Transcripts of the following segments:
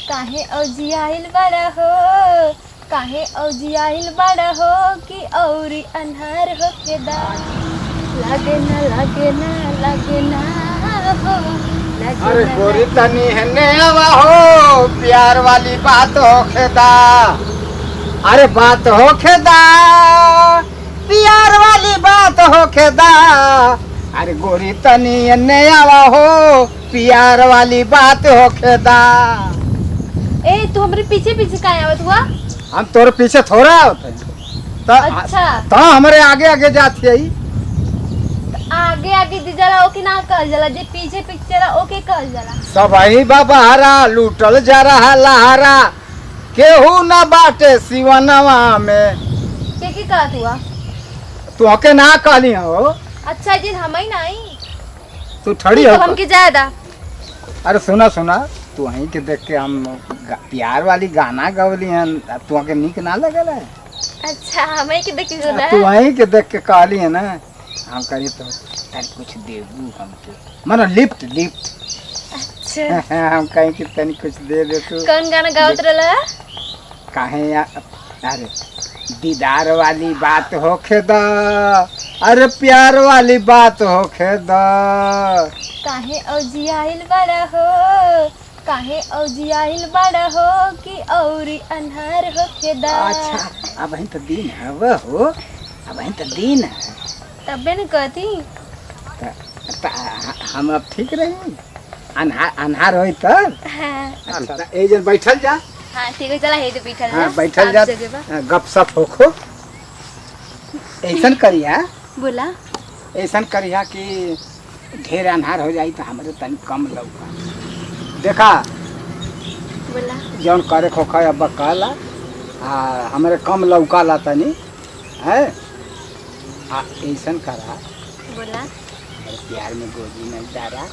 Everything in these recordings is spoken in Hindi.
काहे औजियाइल बड़ा हो, काहे औजियाइल बड़ा हो कि औरी अन्हार होके दा। लागे ना लागे ना लागे ना हो, लागे अरे ना गोरी लागे तनी हने आवा हो, प्यार वाली बात हो खेदा। अरे बात हो खेदा, प्यार वाली बात हो खेदा। अरे गोरी तनी हने आवा हो, प्यार वाली बात हो खेदा। ए तू हमारे पीछे पीछे काहे आवत हुआ? हम तोर पीछे थोड़ा होते अच्छा तो हमारे आगे आगे जाती है। आगे आगे दी जला ओके ना कहल जाला, जे पीछे पीछे चला ओके कहल जाला। सब ही बाबा लूटल जा रहा लहारा, केहू ना बाटे सिवनवा में। के कहत हुआ? तू के ना कहली हो, अच्छा जी हम ही नहीं तू ठड़ी तो हो। हमके ज्यादा। अरे सुना सुना, तू वहीं के देख के हम प्यार वाली गाना गवली हैं, तू के निक ना लगल है। अच्छा हमें के देखी सुना तू है। वहीं के देख के कहली है ना, हम करी तो तनी कुछ देबू हमके, मानो लिफ्ट लिफ्ट। अच्छा हम कहीं कि तनी कुछ दे दे तू। कौन गाना गावत रहला? काहे अरे दीदार वाली बात होखे दा, अरे प्यार वाली बात होखे दा। काहे औजियाइल बड़ा हो, काहे औजियाइल बड़ा हो कि औरी अन्हार होके दा। अच्छा अब तो दिन है वो हो, अब तो दिन है। तबे न कहती। हम अब ठीक रही, अन्हार होई तब। हाँ अच्छा ए जन बैठल जा। हाँ ठीक है चला, हे तो बैठल हाँ जा, बैठल साफ जा, जगह पर। गप सप होखो। ऐसन करिया, बोला ऐसन करिया कि ढेर अन्हार हो जाई तो हमारे तनी कम लौका। देखा बोला जौन करे खोखा अब कहला, हमारे कम लौका ला तनी है। ऐसन करा, बोला अरे प्यार में गोदी नहीं डारा।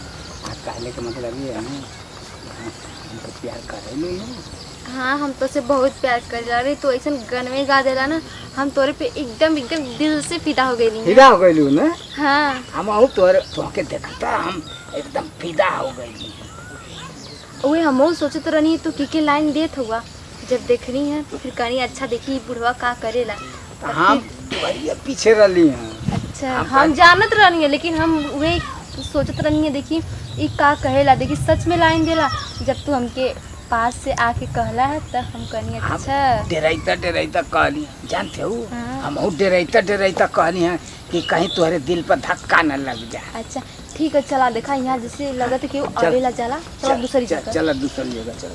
कहले के मतलब ये है ना, हम तो प्यार करे नहीं ना। हाँ हम तो से बहुत प्यार कर जा रही, तो ऐसा गनवे गा देला ना, हम तोरे पे एकदम एकदम दिल से फिदा हो गई। फिदा हो गई ना। हाँ हम आऊ तोहके देखता हम एकदम फिदा हो गई। वही हम सोचत रहनी तो की लाइन देत हुआ, जब देख रही है तो फिर कहीं अच्छा देखी बुढ़वा का करेला। हम तुम्हारी पीछे रही हैं। अच्छा हम जानत रहनी है, लेकिन हम वही सोचत रहनी है देखी ई का कहेला, देखी सच में लाइन देला। जब तू हमके पास से आके कहला है तब हम कहनी अच्छा। डराइता डराइता कहली, जानते हो हाँ। हम डराइता डराइता कहली हैं कि कहीं तुम्हारे दिल पर धक्का न लग जाए। अच्छा ठीक है चला, देखा यहाँ जैसे लगत है कि आवेला जाला, थोड़ा दूसरी जगह। चला दूसरी जगह चल।